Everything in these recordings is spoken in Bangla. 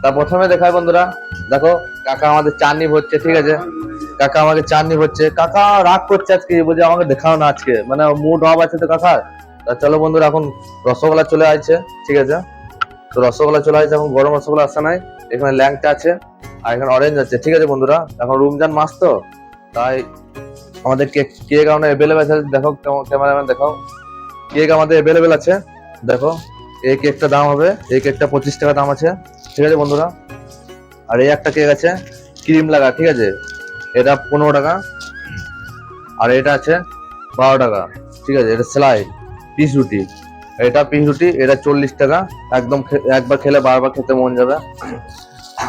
তা প্রথমে দেখায় বন্ধুরা, দেখো কাকা আমাদের চাটনি ভরছে, ঠিক আছে। কাকা আমাকে চাটনি ভরছে, কাকা রাগ করছে আজকে, বলছে আমাকে দেখাও না আজকে, মানে মুড অফ আছে তো কাকার। তা চলো বন্ধুরা, এখন রসগোল্লা চলে আসছে, ঠিক আছে। তো রসগোল্লা চলে আসছে, এখন গরম রসগোল্লা আসছে নাই, এখানে ল্যাংচা আছে আর এখানে অরেঞ্জ আছে, ঠিক আছে বন্ধুরা। এখন রমজান মাস তো, তাই আমাদের কেক কেক আমাদের অ্যাভেলেবেল আছে। দেখো ক্যামেরাম্যান দেখাও, কেক আমাদের অ্যাভেলেবেল আছে। দেখো এই কেকটা দাম হবে, এই কেকটা 25 টাকা দাম আছে, ঠিক আছে বন্ধুরা। আর এই একটা কেক আছে ক্রিম লাগা, ঠিক আছে, এটা 15 টাকা। আর এটা আছে 12 টাকা, ঠিক আছে। এটা সেলাই পিস রুটি, এটা পিস রুটি, এটা 40 টাকা। একদম একবার খেলে বারবার খেতে মন যাবে।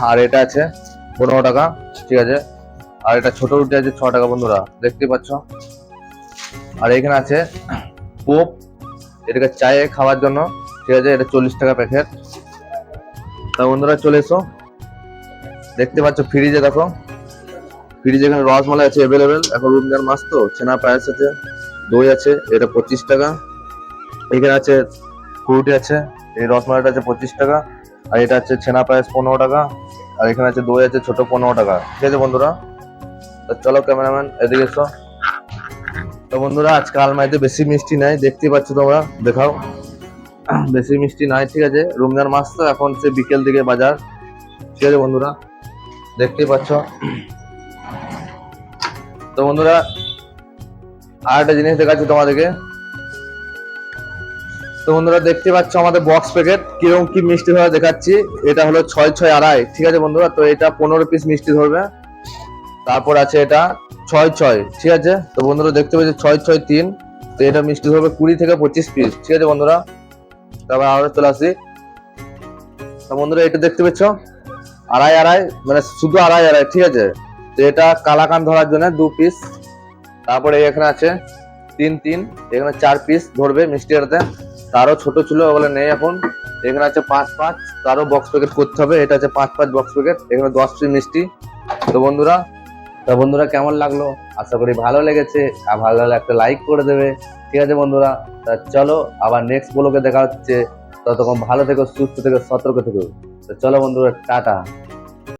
আর এটা আছে 15 টাকা, ঠিক আছে। আর এটা ছোট রুটি আছে 6 টাকা বন্ধুরা, দেখতে পাচ্ছ। আর এখানে আছে পোপ, এটাকে চায়ে খাওয়ার জন্য, ঠিক আছে, এটা 40 টাকা প্যাকেট। তা বন্ধুরা চলে এসো, দেখতে পাচ্ছ ফ্রিজে, দেখো ফ্রিজে এখানে রসমালাই আছে অ্যাভেলেবেল, এখন রমজান মাস তো, ছানা পায়েস আছে, দই আছে, এটা 25 টাকা। এখানে আছে ফ্রুটি আছে, এই রসমালাইটা আছে 25 টাকা। আর এটা আছে ছানা পায়েস 15 টাকা। আর এখানে আছে দই আছে ছোট 15 টাকা, ঠিক আছে বন্ধুরা। তো চলো ক্যামেরাম্যান এদিকে এসো। তো বন্ধুরা আজকে আলমারিতে বেশি মিষ্টি নাই, দেখতে পাচ্ছ তোমরা, দেখাও বেশি মিষ্টি নাই, ঠিক আছে। রমজান মাস তো, এখন সে বিকেল দিকে বাজার, ঠিক আছে বন্ধুরা, দেখতেই পাচ্ছ। তো বন্ধুরা আর একটা জিনিস দেখাচ্ছি তোমাদেরকে। তো বন্ধুরা দেখতে পাচ্ছ আমাদের বক্স প্যাকেট কিরকম কি মিষ্টি ধরে দেখাচ্ছি। এটা হলো 6-6-2.5, ঠিক আছে বন্ধুরা। তো এটা 15 পিস মিষ্টি ধরবে। তারপর আছে এটা 6-6, ঠিক আছে। তো বন্ধুরা দেখতে পাচ্ছি 6-6-3, তো এটা মিষ্টি ধরবে 20 থেকে 25 পিস, ঠিক আছে বন্ধুরা। তারপর আরো চলে আসি। তো বন্ধুরা এটা দেখতে পাচ্ছ 2.5-2.5, মানে শুধু 2.5-2.5, ঠিক আছে। তো এটা কালাকান ধরার জন্য 2 পিস। তারপরে এখানে আছে 3-3, এখানে 4 পিস ধরবে মিষ্টি এটাতে। তারও ছোট ছিল, ওগুলো নেই এখন। এখানে আছে 5-5, তারও বক্স প্যাকেট করতে হবে। এটা আছে 5-5 বক্স প্যাকেট, এখানে 10 পিস মিষ্টি। তো বন্ধুরা কেমন লাগলো, আশা করি ভালো লেগেছে। আর ভালো লাগলে একটা লাইক করে দেবে, ঠিক আছে বন্ধুরা। তা চলো আবার নেক্সট ব্লগে দেখা হচ্ছে, ততক্ষণ ভালো থেকো, সুস্থ থেকো, সতর্ক থেকো। তো চলো বন্ধুরা, টাটা।